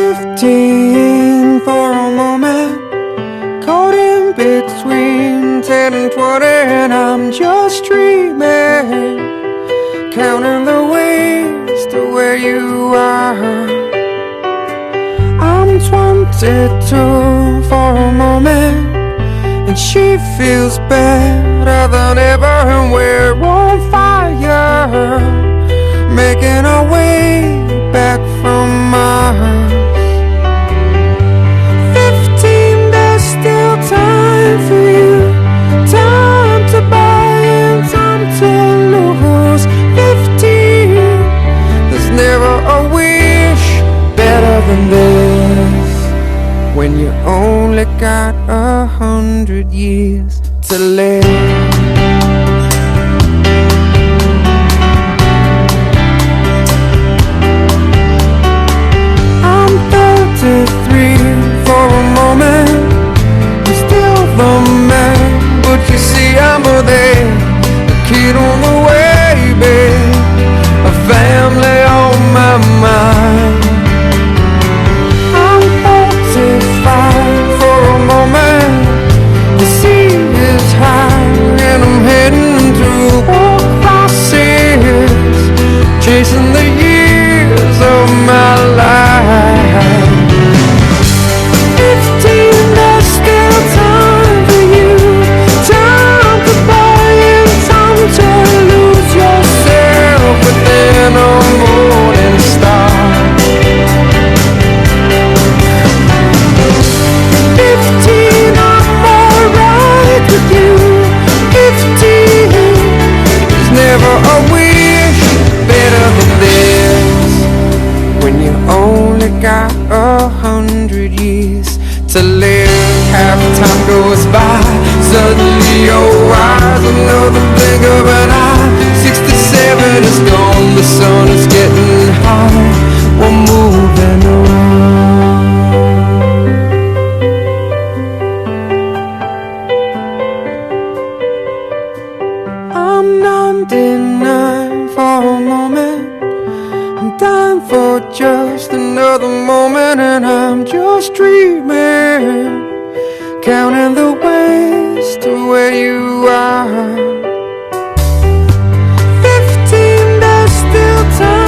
15 for a moment, caught in between 10 and 20, and I'm just dreaming, counting the ways to where you are. I'm 22 for a moment, and she feels better than ever, and we're on fire, making our way back from Mars. 15, there's still time for you, time to buy and time to lose. 15, there's never a wish better than this, when you only got 100 years to live. For a moment, I'm still the man, but you see I'm a kid on the way, babe, a family on my mind. I'm 45 for a moment, the sea is high and I'm heading through war crosses, chasing the years of my life. 15, there's still time for you, time to buy and time to lose yourself within a morning star. 15, I'm alright with you. 15, there's never a wish better than this, when you only got 100 years to live. Half time goes by, suddenly your eyes, another blink of an eye. 67 is gone, the sun is getting high, we're moving on. I'm 99 for a moment, I'm dying for just another moment, and I'm just dreaming, counting the ways to where you are. 15, there's still time.